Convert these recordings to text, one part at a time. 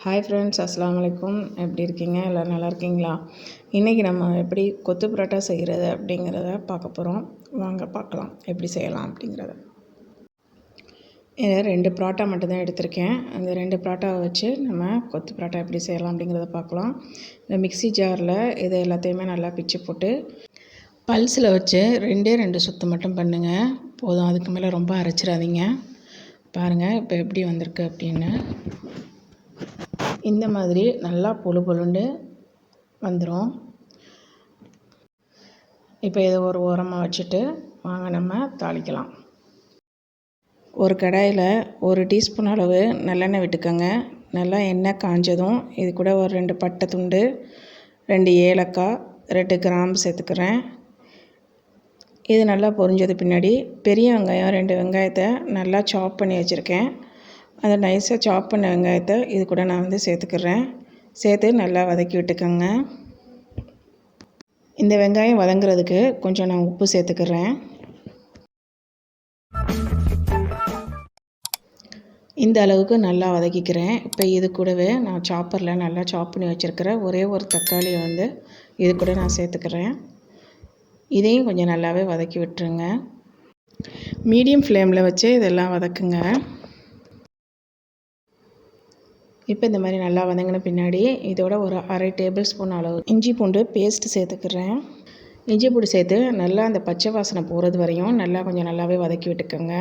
Hi friends, அஸ்ஸலாமுஅலைக்கும். எப்படி இருக்கீங்க? எல்லோரும் நல்லா இருக்கீங்களா? இன்றைக்கி நம்ம எப்படி கொத்து பரோட்டா செய்கிறது அப்படிங்கிறத பார்க்க போகிறோம். வாங்க பார்க்கலாம் எப்படி செய்யலாம் அப்படிங்கிறத. இதை 2 பரோட்டா மட்டும்தான் எடுத்திருக்கேன். அந்த 2 பரோட்டாவை வச்சு நம்ம கொத்து பரோட்டா எப்படி செய்யலாம் அப்படிங்கிறத பார்க்கலாம். இந்த மிக்ஸி ஜாரில் இதை எல்லாத்தையுமே நல்லா பிச்சு போட்டு பல்ஸில் வச்சு 2 சுற்று மட்டும் பண்ணுங்கள் போதும். அதுக்கு மேலே ரொம்ப அரைச்சிடாதீங்க. பாருங்கள் இப்போ எப்படி வந்திருக்கு அப்படின்னு. இந்த மாதிரி நல்லா பொழு பொழுண்டு வந்துடும். இப்போ இதை ஒரு ஓரமாக வச்சுட்டு வாங்க நம்ம தாளிக்கலாம். ஒரு கடாயில் 1 டீஸ்பூன் அளவு நல்லெண்ணெய் விட்டுக்கோங்க. நல்லா எண்ணெய் காஞ்சதும் இது கூட ஒரு 2 பட்டை துண்டு, 2 ஏலக்காய், 2 கிராம்பு சேர்த்துக்கிறேன். இது நல்லா பொரிஞ்சது பின்னாடி பெரிய வெங்காயம் 2 வெங்காயத்தை நல்லா சாப் பண்ணி வச்சுருக்கேன். அதை நைஸாக சாப் பண்ண வெங்காயத்தை இது கூட நான் சேர்த்துக்கிறேன். சேர்த்து நல்லா வதக்கி விட்டுக்கோங்க. இந்த வெங்காயம் வதங்குறதுக்கு கொஞ்சம் நான் உப்பு சேர்த்துக்கிறேன். இந்த அளவுக்கு நல்லா வதக்கிக்கிறேன். இப்போ இது கூடவே நான் சாப்பரில் நல்லா சாப் பண்ணி வச்சுருக்கிற ஒரே ஒரு தக்காளியை இது கூட நான் சேர்த்துக்கிறேன். இதையும் கொஞ்சம் நல்லாவே வதக்கி விட்டுருங்க. மீடியம் ஃப்ளேமில் வச்சு இதெல்லாம் வதக்குங்க. இப்போ இந்த மாதிரி நல்லா வதங்கின பின்னாடி இதோட ஒரு 1/2 டேபிள் ஸ்பூன் அளவு இஞ்சி பூண்டு பேஸ்ட்டு சேர்த்துக்கிறேன். இஞ்சி பூண்டு சேர்த்து நல்லா அந்த பச்சை வாசனை போகிறது வரையும் நல்லா கொஞ்சம் நல்லாவே வதக்கி விட்டுக்கோங்க.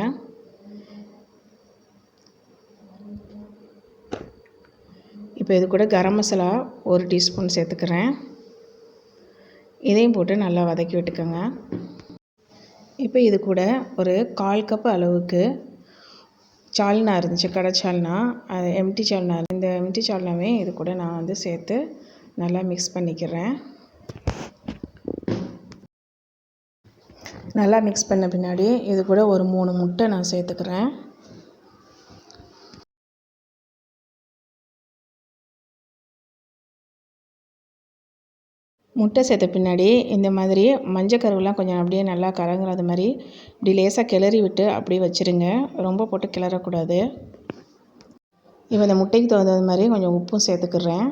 இப்போ இது கூட கரம் மசாலா 1 டீஸ்பூன் சேர்த்துக்கிறேன். இதையும் போட்டு நல்லா வதக்கி விட்டுக்கோங்க. இப்போ இது கூட ஒரு 1/4 கப் அளவுக்கு சால்னா இருந்துச்சு, கடை சால்னா, அது எம்டி சால்னா. இந்த எம்டி சால்னாவே இது கூட நான் சேர்த்து நல்லா மிக்ஸ் பண்ணிக்கிறேன். நல்லா மிக்ஸ் பண்ண பின்னாடி இது கூட ஒரு 3 முட்டை நான் சேர்த்துக்கிறேன். முட்டை சேர்த்த பின்னாடி இந்த மாதிரி மஞ்சள் கருவெலாம் கொஞ்சம் அப்படியே நல்லா கலங்குறது மாதிரி இப்படி லேசாக கிளறி விட்டு அப்படியே வச்சுருங்க. ரொம்ப போட்டு கிளறக்கூடாது. இப்போ இந்த முட்டைக்கு தகுந்தது மாதிரி கொஞ்சம் உப்பும் சேர்த்துக்கிறேன்.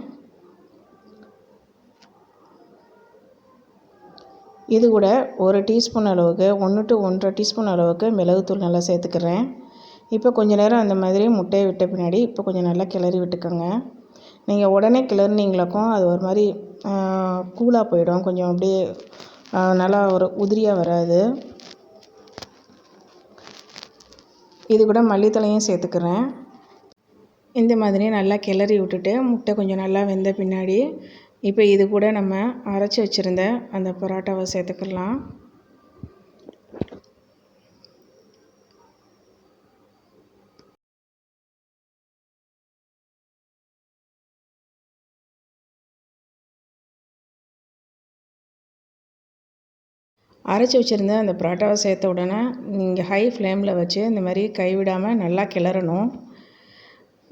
இது கூட 1 டீஸ்பூன் அளவுக்கு 1 to 1.5 டீஸ்பூன் அளவுக்கு மிளகுத்தூள் நல்லா சேர்த்துக்கிறேன். இப்போ கொஞ்சம் நேரம் அந்த மாதிரி முட்டையை விட்ட பின்னாடி இப்போ கொஞ்சம் நல்லா கிளறி விட்டுக்கோங்க. நீங்கள் உடனே கிளறினீங்களாக்கும் அது ஒரு மாதிரி கூலாக போயிடும். கொஞ்சம் அப்படியே நல்லா ஒரு உதிரியாக வராது. இது கூட மல்லித்தழையும் சேர்த்துக்கிறேன். இந்த மாதிரி நல்லா கிளறி விட்டுட்டு முட்டை கொஞ்சம் நல்லா வெந்த பின்னாடி இப்போ இது கூட நம்ம அரைச்சி வச்சுருந்த அந்த பரோட்டாவை சேர்த்துக்கலாம். அரைச்சி வச்சுருந்த அந்த பரோட்டாவை சேர்த்த உடனே நீங்கள் ஹை ஃப்ளேமில் வச்சு இந்த மாதிரி கைவிடாமல் நல்லா கிளறணும்.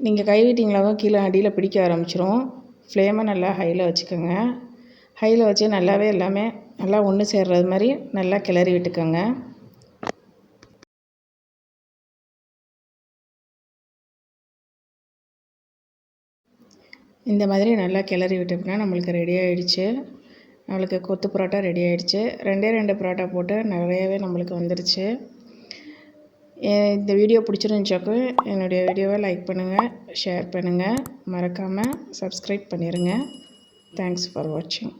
நீங்கள் கைவிட்டிங்களாவும் கீழே அடியில் பிடிக்க ஆரம்பிச்சிரும். ஃப்ளேமை நல்லா ஹையில் வச்சுக்கோங்க. ஹையில் வச்சு நல்லாவே எல்லாமே நல்லா ஒன்று சேர்றது மாதிரி நல்லா கிளறி விட்டுக்கோங்க. இந்த மாதிரி நல்லா கிளறி விட்டோம்னா நம்மளுக்கு ரெடி ஆகிடுச்சு. நம்மளுக்கு கொத்து பரோட்டா ரெடி ஆகிடுச்சு. 2 பரோட்டா போட்டு நிறையவே நம்மளுக்கு வந்துடுச்சு. இந்த வீடியோ பிடிச்சிருந்துச்சாக்கும் என்னுடைய வீடியோவை லைக் பண்ணுங்கள், ஷேர் பண்ணுங்கள், மறக்காமல் சப்ஸ்கிரைப் பண்ணிடுங்க. தேங்க்ஸ் ஃபார் வாட்சிங்.